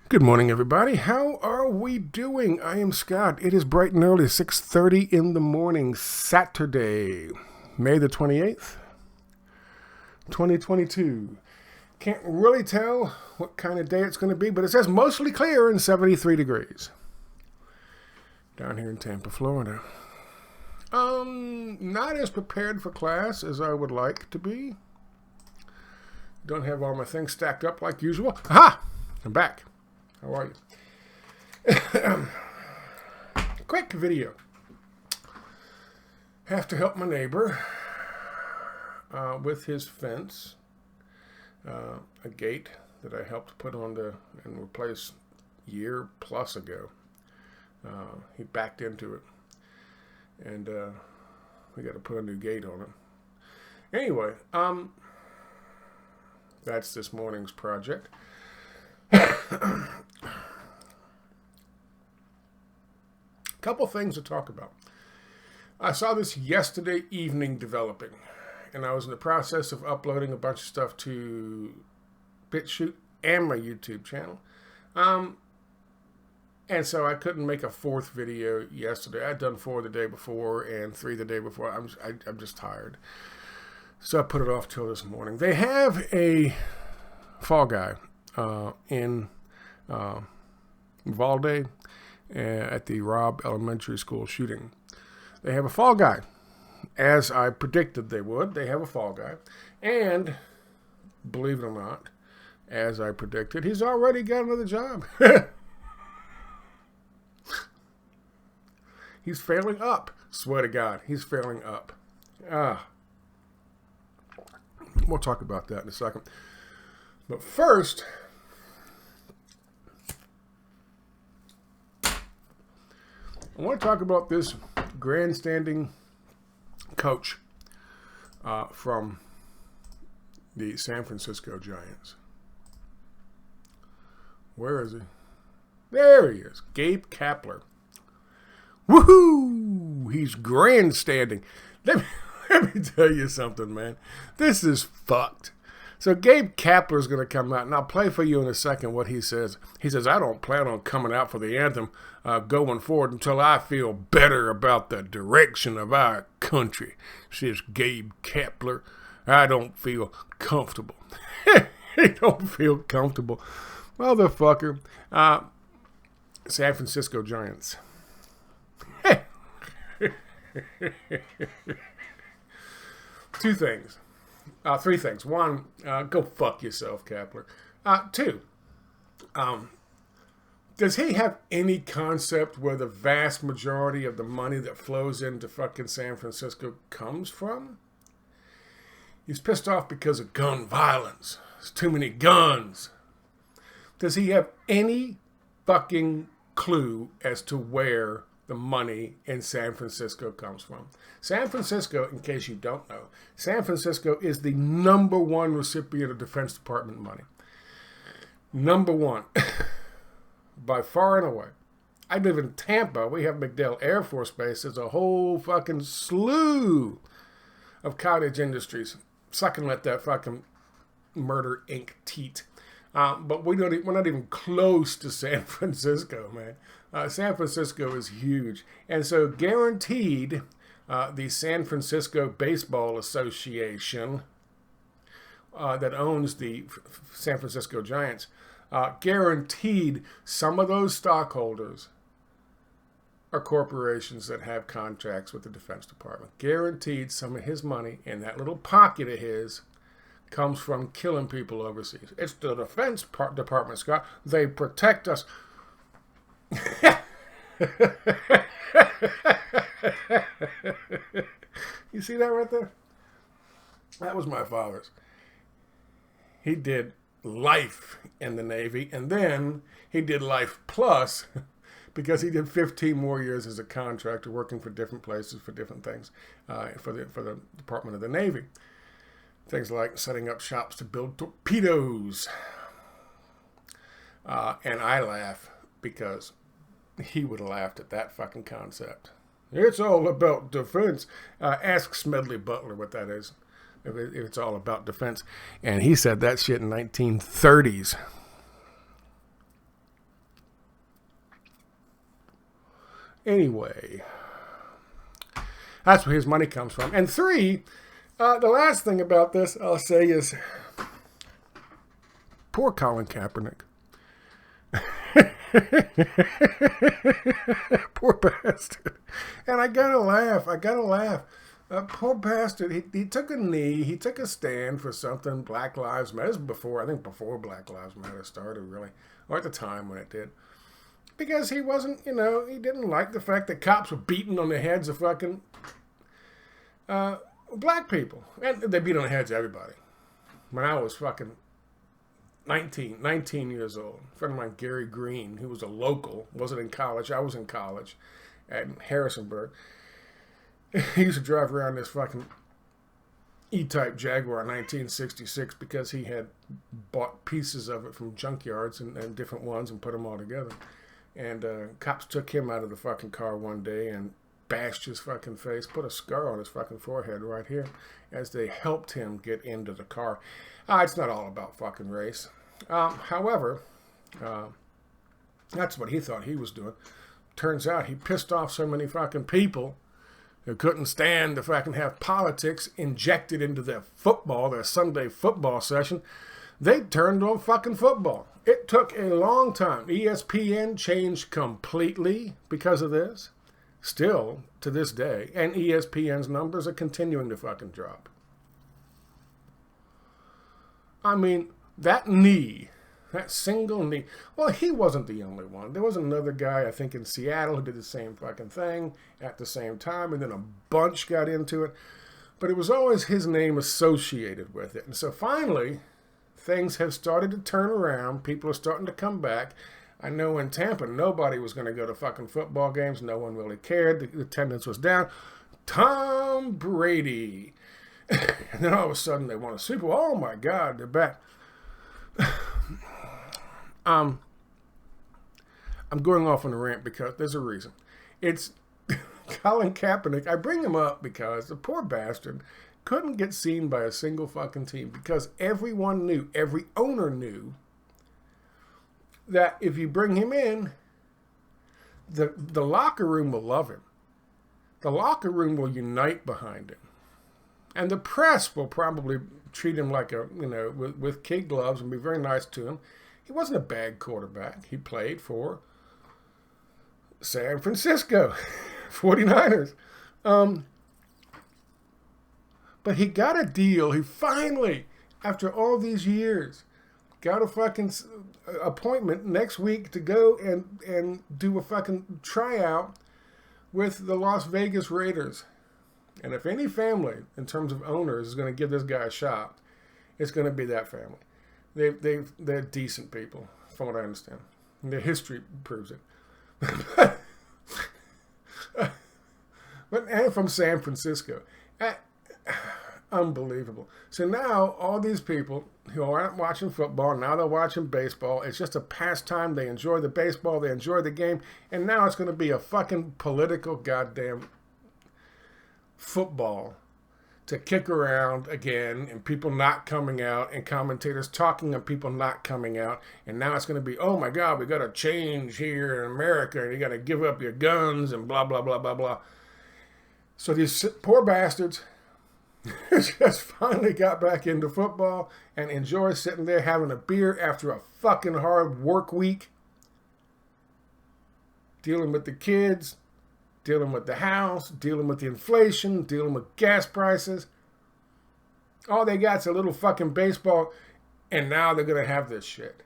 Good morning, everybody. How are we doing? I am Scott. It is bright and early, 6:30 in the morning, Saturday, May the 28th, 2022. Can't really tell what kind of day it's going to be, but it says mostly clear and 73 degrees. Down here in Tampa, Florida. Not as prepared for class as I would like to be. Don't have all my things stacked up like usual. Aha! I'm back. How are you? Quick video. Have to help my neighbor with his fence. A gate that I helped put on and replace a year plus ago. He backed into it. And we got to put a new gate on it. Anyway, that's this morning's project. Couple things to talk about. I saw this yesterday evening developing, and I was in the process of uploading a bunch of stuff to BitChute and my YouTube channel. And so I couldn't make a fourth video yesterday. I'd done 4 the day before and 3 the day before. I'm just tired. So I put it off till this morning. They have a fall guy in Uvalde at the Robb Elementary School shooting. They have a fall guy, as I predicted they would. They have a fall guy, and believe it or not, as I predicted, he's already got another job. He's failing up. Swear to God, he's failing up. We'll talk about that in a second. But first, I want to talk about this grandstanding coach from the San Francisco Giants. Where is he? There he is. Gabe Kepler. Woohoo! He's grandstanding. Let me tell you something, man. This is fucked. So Gabe Kepler is going to come out, and I'll play for you in a second what he says. He says, I don't plan on coming out for the anthem going forward until I feel better about the direction of our country, says Gabe Kepler. I don't feel comfortable. He don't feel comfortable. Motherfucker. San Francisco Giants. Three things. One, go fuck yourself, Kepler. 2, does he have any concept where the vast majority of the money that flows into fucking San Francisco comes from? He's pissed off because of gun violence. There's too many guns. Does he have any fucking clue as to where the money in San Francisco comes from? San Francisco, in case you don't know, San Francisco is the #1 recipient of Defense Department money. #1. By far and away. I live in Tampa. We have MacDill Air Force Base. There's a whole fucking slew of cottage industries. Sucking at that fucking Murder Inc. teat. But we're not even close to San Francisco, man. San Francisco is huge. And so guaranteed, the San Francisco Baseball Association that owns the San Francisco Giants, guaranteed some of those stockholders are corporations that have contracts with the Defense Department. Guaranteed some of his money in that little pocket of his comes from killing people overseas. It's the Defense Department, Scott. They protect us. You see that right there? That was my father's. He did life in the Navy, and then he did life plus because he did 15 more years as a contractor working for different places for different things for the Department of the Navy. Things like setting up shops to build torpedoes. And I laugh because he would have laughed at that fucking concept. It's all about defense. Ask Smedley Butler what that is. If it's all about defense. And he said that shit in 1930s. Anyway, that's where his money comes from. And 3, the last thing about this I'll say is, poor Colin Kaepernick. Poor bastard. And I gotta laugh. Poor bastard. He took a knee. He took a stand for something. Black Lives Matter. This was before Black Lives Matter started, really. Or at the time when it did. Because he wasn't, he didn't like the fact that cops were beating on the heads of fucking black people. And they beat on the heads of everybody. When I was fucking 19 years old. A friend of mine, Gary Green, who was a local, wasn't in college. I was in college at Harrisonburg. He used to drive around this fucking E-Type Jaguar in 1966 because he had bought pieces of it from junkyards and different ones and put them all together. And cops took him out of the fucking car one day and bashed his fucking face, put a scar on his fucking forehead right here as they helped him get into the car. It's not all about fucking race. However, that's what he thought he was doing. Turns out he pissed off so many fucking people who couldn't stand to fucking have politics injected into their Sunday football session. They turned on fucking football. It took a long time. ESPN changed completely because of this. Still, to this day. And ESPN's numbers are continuing to fucking drop. I mean, that single knee. Well, he wasn't the only one. There was another guy, I think, in Seattle who did the same fucking thing at the same time, and then a bunch got into it. But it was always his name associated with it. And so finally, things have started to turn around. People are starting to come back. I know in Tampa, nobody was going to go to fucking football games. No one really cared. The attendance was down. Tom Brady. And then all of a sudden, they won a Super Bowl. Oh, my God, they're back. I'm going off on a rant because there's a reason. It's Colin Kaepernick. I bring him up because the poor bastard couldn't get seen by a single fucking team because everyone knew, every owner knew that if you bring him in, the locker room will love him. The locker room will unite behind him. And the press will probably treat him like with kid gloves and be very nice to him. He wasn't a bad quarterback. He played for San Francisco 49ers. But he got a deal. He finally, after all these years, got a fucking appointment next week to go and do a fucking tryout with the Las Vegas Raiders. And if any family, in terms of owners, is going to give this guy a shot, it's going to be that family. They're decent people, from what I understand. And their history proves it. And from San Francisco. Unbelievable. So now, all these people who aren't watching football, now they're watching baseball. It's just a pastime. They enjoy the baseball. They enjoy the game. And now it's going to be a fucking political goddamn football to kick around again, and people not coming out, and commentators talking and people not coming out. And now it's going to be, oh my God, we got to change here in America, and you got to give up your guns and blah, blah, blah, blah, blah. So these poor bastards just finally got back into football and enjoy sitting there having a beer after a fucking hard work week, dealing with the kids, dealing with the house, dealing with the inflation, dealing with gas prices. All they got's a little fucking baseball, and now they're going to have this shit.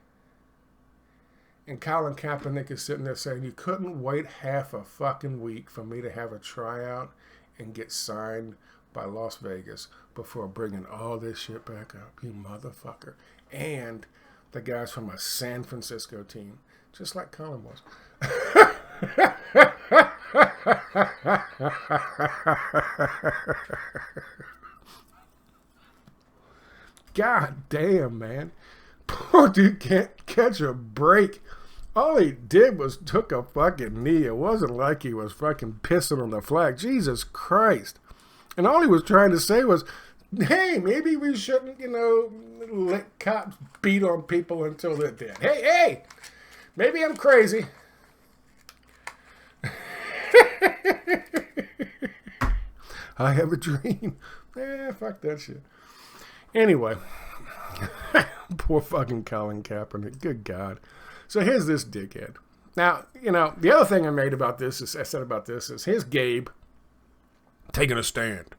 And Colin Kaepernick is sitting there saying, you couldn't wait half a fucking week for me to have a tryout and get signed by Las Vegas before bringing all this shit back up, you motherfucker. And the guy's from a San Francisco team, just like Colin was. God damn, man. Poor dude can't catch a break. All he did was took a fucking knee. It wasn't like he was fucking pissing on the flag. Jesus Christ. And all he was trying to say was, hey, maybe we shouldn't, let cops beat on people until they're dead. Hey, maybe I'm crazy. I have a dream. Fuck that shit. Anyway, poor fucking Colin Kaepernick. Good God. So here's this dickhead. Now, you know, the other thing I said about this is here's Gabe taking a stand.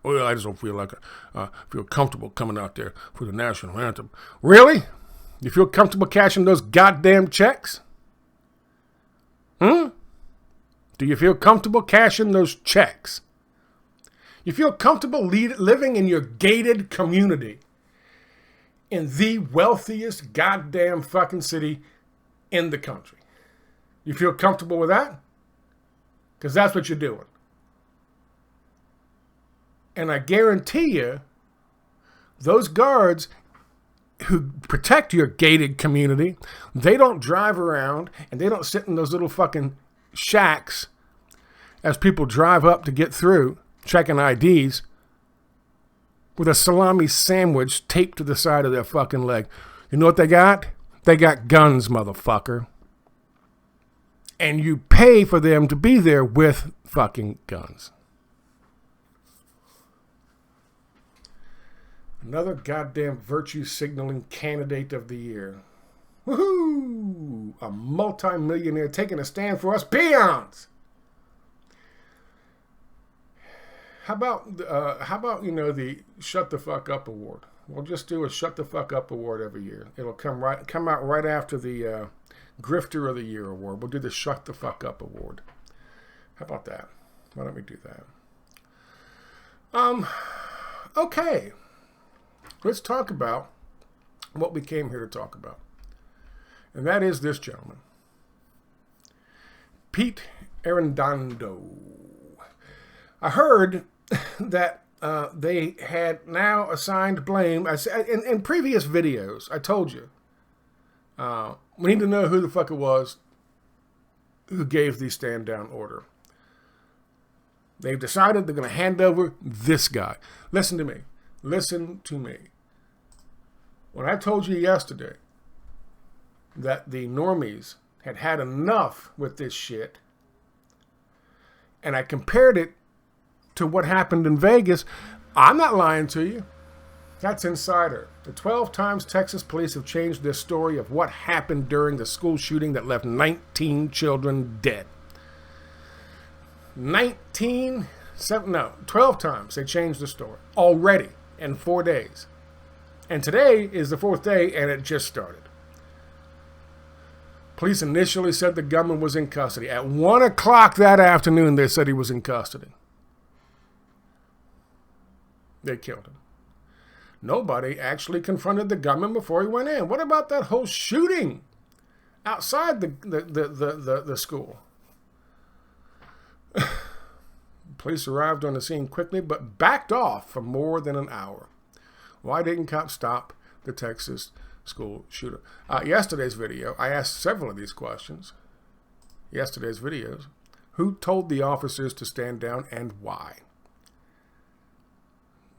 Well, I just don't feel like feel comfortable coming out there for the national anthem. Really? You feel comfortable cashing those goddamn checks? Do you feel comfortable cashing those checks? You feel comfortable living in your gated community in the wealthiest goddamn fucking city in the country? You feel comfortable with that? Because that's what you're doing. And I guarantee you, those guards who protect your gated community, they don't drive around and they don't sit in those little fucking shacks as people drive up to get through, checking IDs, with a salami sandwich taped to the side of their fucking leg. You know what they got? They got guns, motherfucker. And you pay for them to be there with fucking guns. Another goddamn virtue signaling candidate of the year. Woohoo! A multi-millionaire taking a stand for us peons. How about you know, the Shut the Fuck Up Award? We'll just do a Shut the Fuck Up Award every year. It'll come out right after the Grifter of the Year Award. We'll do the Shut the Fuck Up Award. How about that? Why don't we do that? Okay. Let's talk about what we came here to talk about. And that is this gentleman. Peter Arredondo. I heard that they had now assigned blame. In previous videos, I told you, we need to know who the fuck it was who gave the stand down order. They've decided they're going to hand over this guy. Listen to me. Listen to me. When I told you yesterday that the normies had had enough with this shit, and I compared it to what happened in Vegas, I'm not lying to you. That's insider. The 12 times Texas police have changed their story of what happened during the school shooting that left 19 children dead. 12 times they changed the story already in 4 days. And today is the 4th day, and it just started. Police initially said the gunman was in custody. At 1 o'clock that afternoon, they said he was in custody. They killed him. Nobody actually confronted the gunman before he went in. What about that whole shooting outside the school? Police arrived on the scene quickly, but backed off for more than an hour. Why didn't cops stop the Texas school shooter? Yesterday's video, I asked several of these questions. Yesterday's videos. Who told the officers to stand down and why?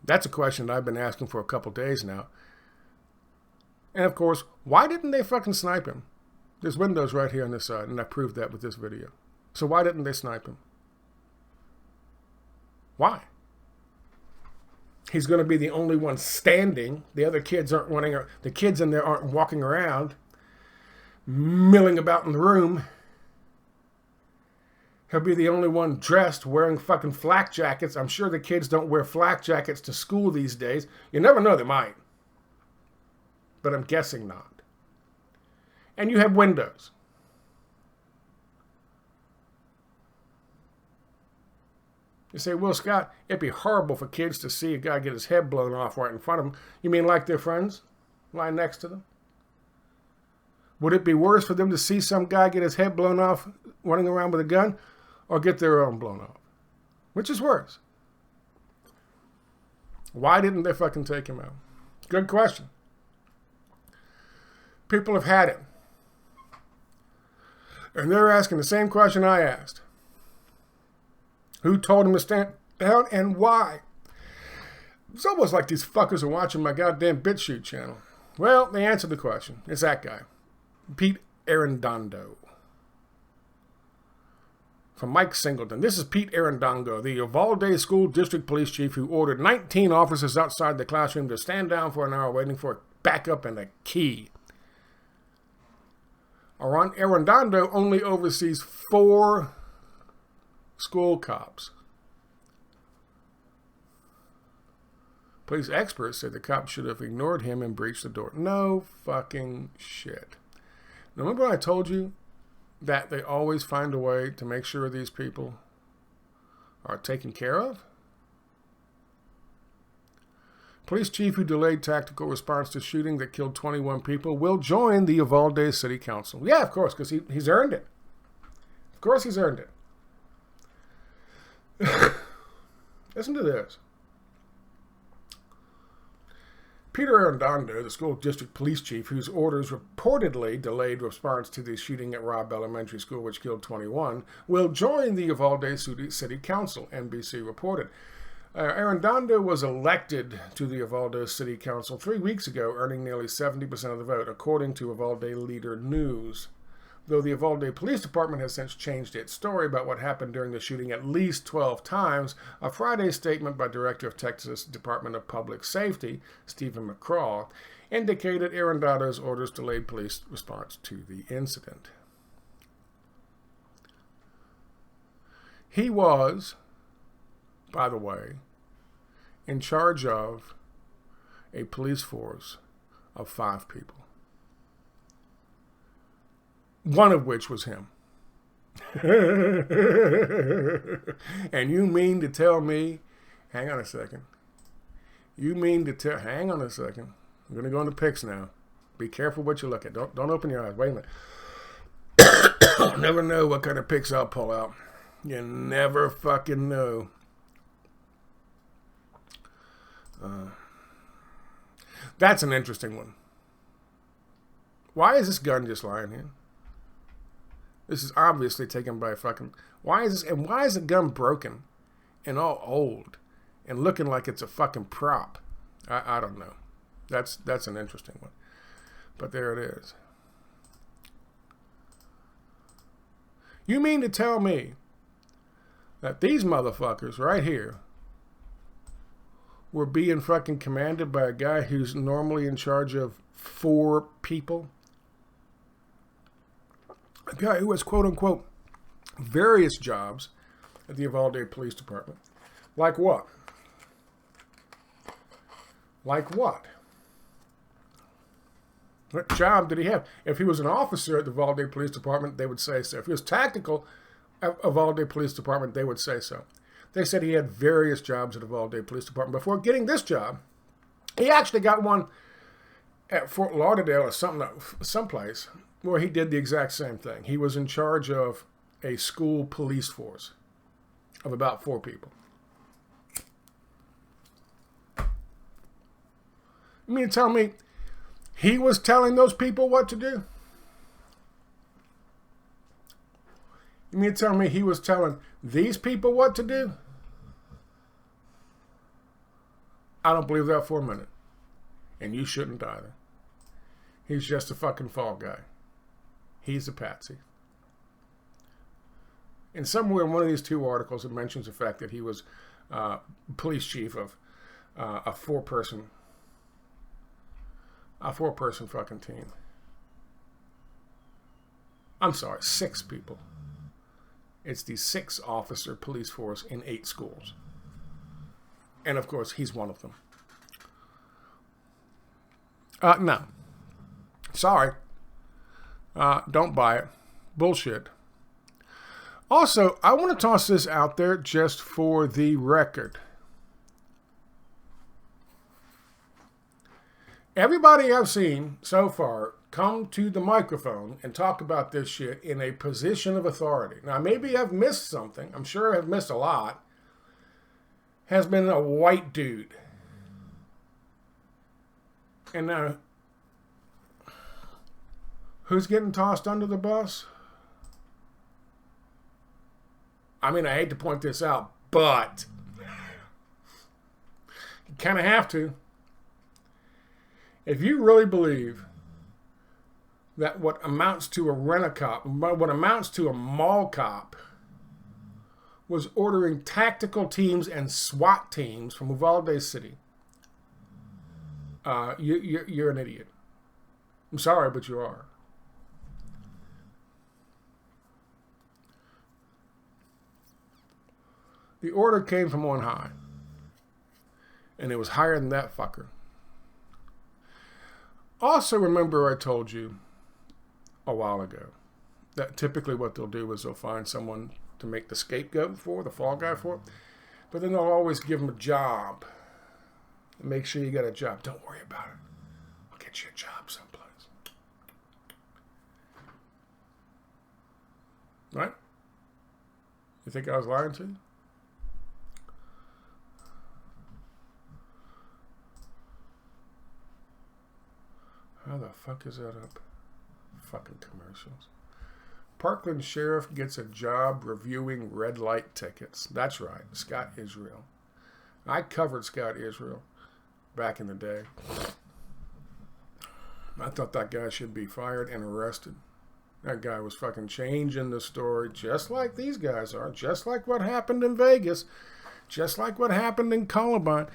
That's a question that I've been asking for a couple days now. And of course, why didn't they fucking snipe him? There's windows right here on this side, and I proved that with this video. So why didn't they snipe him? Why? He's going to be the only one standing. The other kids aren't running. The kids in there aren't walking around, milling about in the room. He'll be the only one dressed, wearing fucking flak jackets. I'm sure the kids don't wear flak jackets to school these days. You never know, they might. But I'm guessing not. And you have windows. You say, Will Scott, it'd be horrible for kids to see a guy get his head blown off right in front of them. You mean like their friends lying next to them? Would it be worse for them to see some guy get his head blown off running around with a gun, or get their own blown off? Which is worse? Why didn't they fucking take him out? Good question. People have had it. And they're asking the same question I asked. Who told him to stand down and why? It's almost like these fuckers are watching my goddamn BitChute channel. Well, they answered the question. It's that guy. Peter Arredondo. from Mike Singleton. This is Pete Arredondo, the Uvalde School District Police Chief, who ordered 19 officers outside the classroom to stand down for an hour waiting for a backup and a key. Arredondo only oversees 4 school cops. Police experts said the cops should have ignored him and breached the door. No fucking shit. Now, remember I told you that they always find a way to make sure these people are taken care of? Police chief who delayed tactical response to shooting that killed 21 people will join the Uvalde City Council. Yeah, of course, because he's earned it. Of course he's earned it. Listen to this. Peter Arredondo, the school district police chief, whose orders reportedly delayed response to the shooting at Robb Elementary School, which killed 21, will join the Uvalde City Council, NBC reported. Arredondo was elected to the Uvalde City Council 3 weeks ago, earning nearly 70% of the vote, according to Uvalde Leader News. Though the Uvalde Police Department has since changed its story about what happened during the shooting at least 12 times, a Friday statement by Director of Texas Department of Public Safety, Stephen McCraw, indicated Arredondo's orders delayed police response to the incident. He was, by the way, in charge of a police force of 5 people. One of which was him. And you mean to tell me, hang on a second. Hang on a second. I'm going to go into pics now. Be careful what you look at. Don't open your eyes. Wait a minute. I'll never know what kind of pics I'll pull out. You never fucking know. That's an interesting one. Why is this gun just lying here? This is obviously taken by a fucking... Why is the gun broken and all old and looking like it's a fucking prop? I don't know. That's an interesting one. But there it is. You mean to tell me that these motherfuckers right here were being fucking commanded by a guy who's normally in charge of 4 people? A guy who has, quote-unquote, various jobs at the Uvalde Police Department. Like what? Like what? What job did he have? If he was an officer at the Uvalde Police Department, they would say so. If he was tactical at Uvalde Police Department, they would say so. They said he had various jobs at the Uvalde Police Department. Before getting this job, he actually got one at Fort Lauderdale or someplace where he did the exact same thing. He was in charge of a school police force of about 4 people. You mean to tell me he was telling those people what to do? You mean to tell me he was telling these people what to do? I don't believe that for a minute. And you shouldn't either. He's just a fucking fall guy. He's a patsy. And somewhere in one of these 2 articles, it mentions the fact that he was police chief of a 4-person fucking team. I'm sorry, 6 people. It's the 6-officer police force in 8 schools. And of course, he's one of them. No. Sorry. Don't buy it. Bullshit. Also, I want to toss this out there just for the record. Everybody I've seen so far come to the microphone and talk about this shit in a position of authority. Now, maybe I've missed something. I'm sure I've missed a lot. Has been a white dude. And now, who's getting tossed under the bus? I mean, I hate to point this out, but you kind of have to. If you really believe that what amounts to a rent-a-cop, what amounts to a mall cop, was ordering tactical teams and SWAT teams from Uvalde City. You're an idiot. I'm sorry, but you are. The order came from on high. And it was higher than that fucker. Also, remember I told you a while ago that typically what they'll do is they'll find someone to make the scapegoat for, the fall guy for, but then they'll always give them a job. Make sure you got a job. Don't worry about it. I'll get you a job someplace. Right? You think I was lying to you? How the fuck is that up? Fucking commercials. Parkland sheriff gets a job reviewing red light tickets. That's right, Scott Israel. I covered Scott Israel back in the day. I thought that guy should be fired and arrested. That guy was fucking changing the story just like these guys are. Just like what happened in Vegas. Just like what happened in Columbine.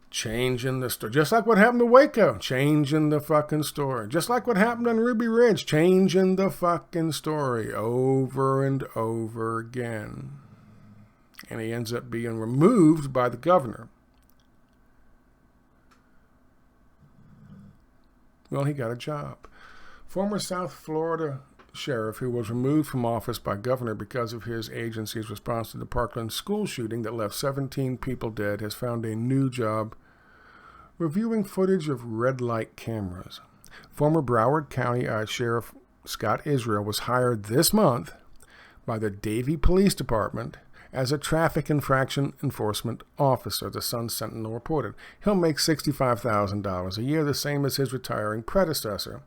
Changing the story. Just like what happened to Waco. Changing the fucking story. Just like what happened on Ruby Ridge. Changing the fucking story over and over again. And he ends up being removed by the governor. Well, he got a job. Former South Florida sheriff who was removed from office by governor because of his agency's response to the Parkland school shooting that left 17 people dead has found a new job reviewing footage of red light cameras. Former Broward County Sheriff Scott Israel was hired this month by the Davie Police Department as a traffic infraction enforcement officer, the Sun Sentinel reported. He'll make $65,000 a year, the same as his retiring predecessor,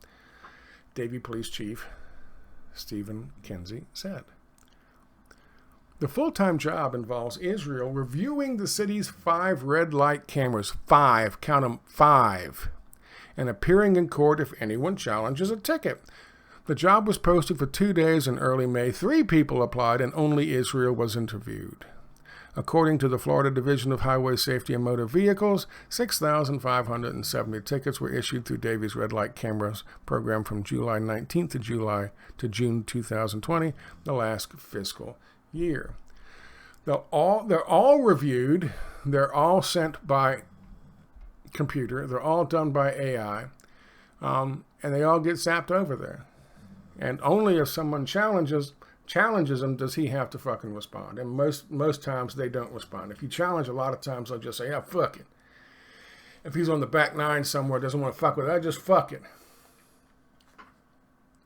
Davie Police Chief Stephen Kinsey said. The full-time job involves Israel reviewing the city's 5 red light cameras, 5, count them, 5, and appearing in court if anyone challenges a ticket. The job was posted for 2 days in early May. 3 people applied and only Israel was interviewed. According to the Florida Division of Highway Safety and Motor Vehicles, 6,570 tickets were issued through Davie's red light cameras program from July 19th to June 2020, the last fiscal year. They're all reviewed. They're all sent by computer. They're all done by AI, and they all get zapped over there. And only if someone challenges him does he have to fucking respond. And most times they don't respond. If you challenge, a lot of times they'll just say, yeah, fuck it. If he's on the back nine somewhere, doesn't want to fuck with it, just fuck it.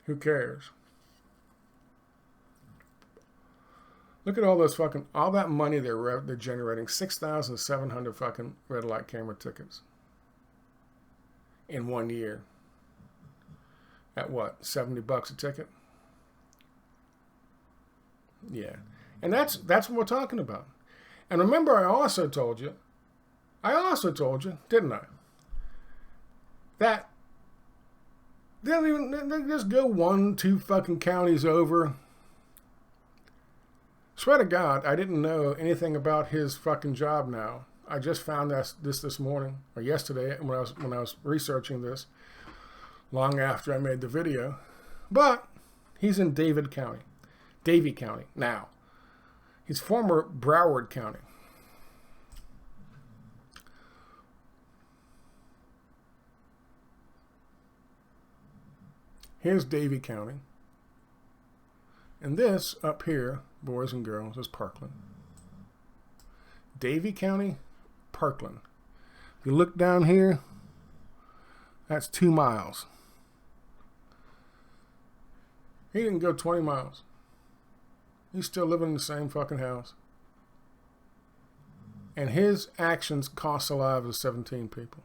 Who cares? Look at all that money they're generating. 6,700 fucking red light camera tickets in 1 year. At what, $70 a ticket? Yeah. And that's what we're talking about. And remember, I also told you, didn't I? That they just go 1-2 fucking counties over. Swear to God, I didn't know anything about his fucking job now. I just found this morning or yesterday when I was researching this, long after I made the video. But he's in Davie County now. He's former Broward County. Here's Davie County. And this up here, boys and girls, is Parkland. Davie County, Parkland. If you look down here, that's 2 miles. He didn't go 20 miles. He's still living in the same fucking house. And his actions cost the lives of 17 people.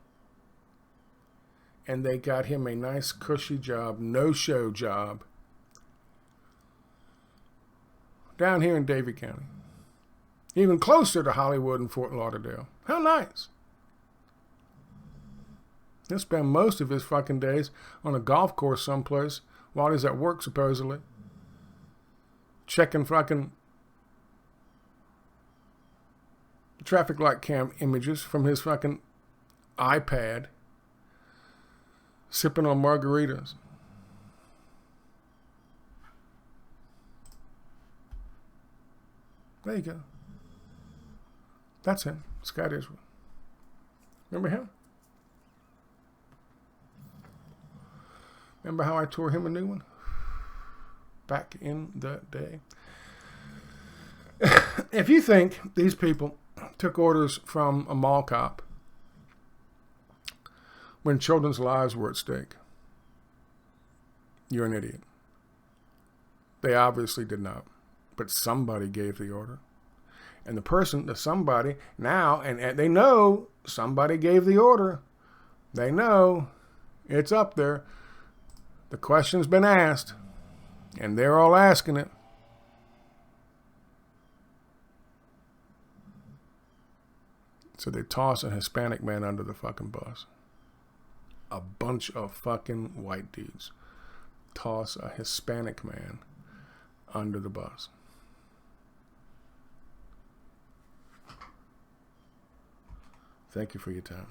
And they got him a nice, cushy job, no-show job, down here in Davie County. Even closer to Hollywood and Fort Lauderdale. How nice. He'll spend most of his fucking days on a golf course someplace while he's at work, supposedly. Checking fucking traffic light cam images from his fucking iPad, sipping on margaritas. There you go. That's him, Scott Israel. Remember him? Remember how I tore him a new one? Back in the day. If you think these people took orders from a mall cop when children's lives were at stake, you're an idiot. They obviously did not. But somebody gave the order. And the somebody, now, and they know somebody gave the order. They know it's up there. The question's been asked. And they're all asking it. So they toss a Hispanic man under the fucking bus. A bunch of fucking white dudes toss a Hispanic man under the bus. Thank you for your time.